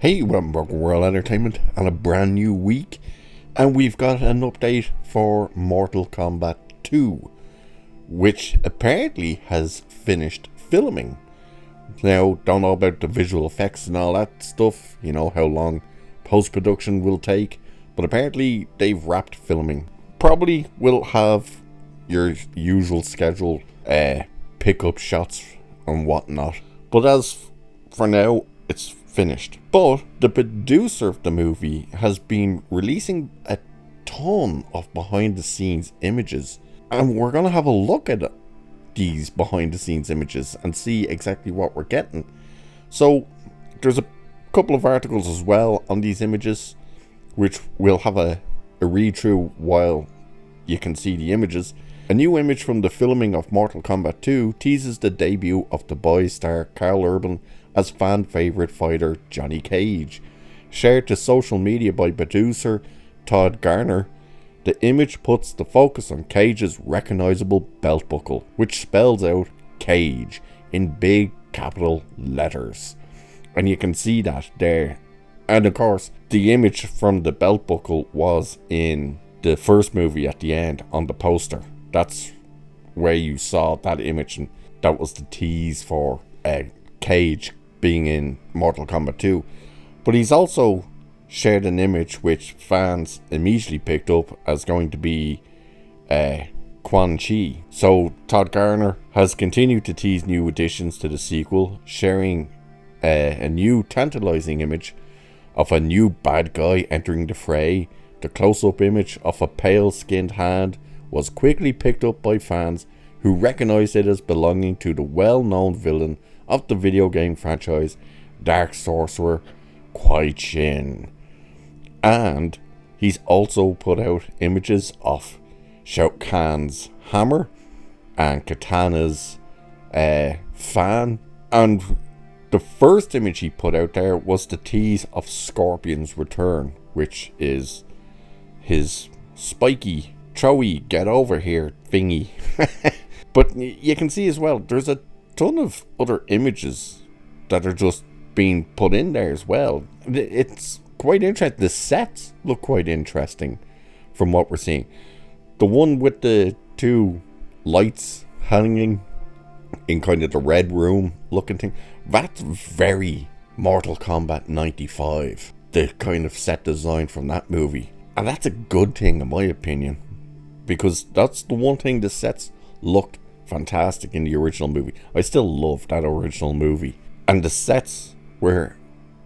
Hey, welcome back to World Entertainment and a brand new week. And we've got an update for Mortal Kombat 2, which apparently has finished filming. Now, don't know about the visual effects and all that stuff, you know, how long post-production will take, but apparently they've wrapped filming. Probably will have your usual schedule, pick-up shots and whatnot. But as for now, it's finished. But the producer of the movie has been releasing a ton of behind the scenes images, and we're gonna have a look at these behind the scenes images and see exactly what we're getting. So there's a couple of articles as well on these images, which we'll have a read through while you can see the images. A new image from the filming of Mortal Kombat 2 teases the debut of The Boys star Karl as fan favourite fighter Johnny Cage. Shared to social media by producer Todd Garner, the image puts the focus on Cage's recognisable belt buckle, which spells out Cage in big capital letters. And you can see that there. And of course, the image from the belt buckle was in the first movie at the end on the poster. That's where you saw that image, and that was the tease for Cage being in Mortal Kombat 2. But he's also shared an image which fans immediately picked up as going to be Quan Chi. So Todd Garner has continued to tease new additions to the sequel, sharing a new tantalizing image of a new bad guy entering the fray. The close-up image of a pale-skinned hand was quickly picked up by fans who recognized it as belonging to the well-known villain of the video game franchise, Dark Sorcerer Kuai Chin. And he's also put out images of Shao Kahn's hammer and Katana's fan. And the first image he put out there was the tease of Scorpion's return, which is his spiky, throwy, get over here thingy. But you can see as well, there's a ton of other images that are just being put in there as well. It's quite interesting. The sets look quite interesting from what we're seeing. The one with the two lights hanging in kind of the red room looking thing, that's very Mortal Kombat 95. The kind of set design from that movie. And that's a good thing in my opinion, because that's the one thing the sets looked fantastic in the original movie. I still love that original movie. And the sets were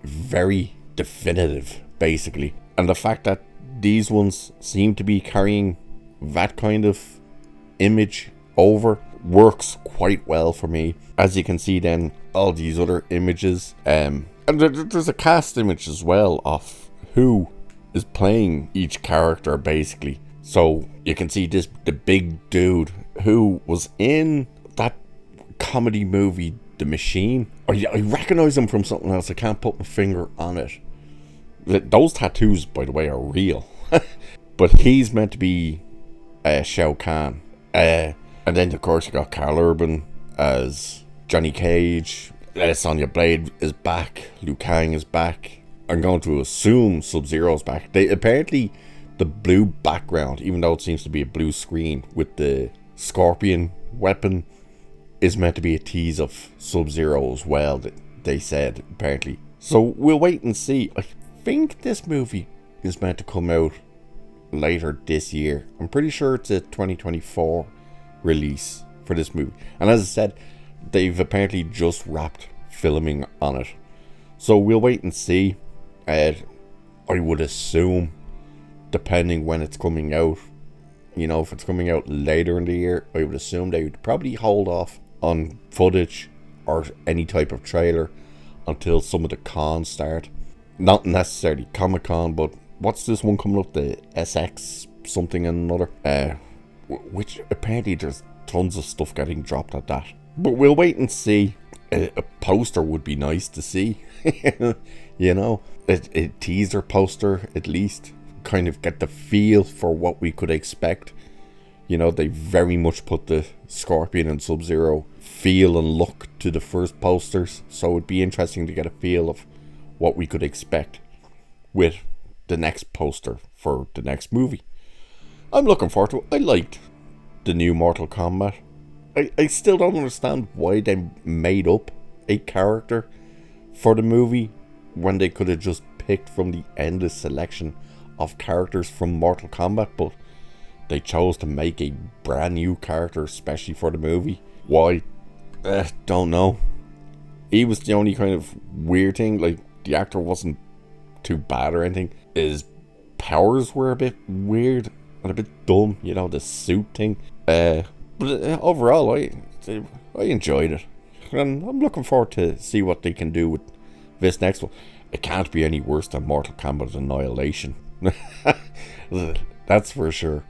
very definitive, basically. And the fact that these ones seem to be carrying that kind of image over works quite well for me. As you can see then, all these other images. And there's a cast image as well of who is playing each character, basically. So you can see the big dude who was in that comedy movie, The Machine. I recognize him from something else. I can't put my finger on it. Those tattoos, by the way, are real. But he's meant to be Shao Kahn. And then, of course, you got Karl Urban as Johnny Cage. Sonya Blade is back. Liu Kang is back. I'm going to assume Sub-Zero's back. They apparently, the blue background, even though it seems to be a blue screen with the Scorpion weapon, is meant to be a tease of Sub-Zero as well, that they said, apparently. So we'll wait and see. I think this movie is meant to come out later this year. I'm pretty sure it's a 2024 release for this movie. And as I said, they've apparently just wrapped filming on it. So we'll wait and see. I would assume, depending when it's coming out, you know, if it's coming out later in the year, I would assume they would probably hold off on footage or any type of trailer until some of the cons start. Not necessarily Comic-Con, but what's this one coming up? The SX something and another. Which apparently there's tons of stuff getting dropped at that. But we'll wait and see. A poster would be nice to see. You know, a teaser poster at least. Kind of get the feel for what we could expect. You know, they very much put the Scorpion and Sub-Zero feel and look to the first posters. So it'd be interesting to get a feel of what we could expect with the next poster for the next movie. I'm looking forward to it. I liked the new Mortal Kombat. I still don't understand why they made up a character for the movie when they could have just picked from the endless selection of characters from Mortal Kombat, but they chose to make a brand new character especially for the movie. Why? Don't know. He was the only kind of weird thing. Like, the actor wasn't too bad or anything. His powers were a bit weird and a bit dumb, you know, the suit thing. But overall, I enjoyed it. And I'm looking forward to see what they can do with this next one. It can't be any worse than Mortal Kombat Annihilation. That's for sure.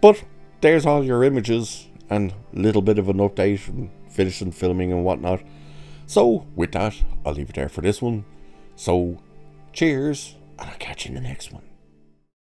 But there's all your images and a little bit of an update and finishing filming and whatnot. So with that, I'll leave it there for this one. So cheers, and I'll catch you in the next one.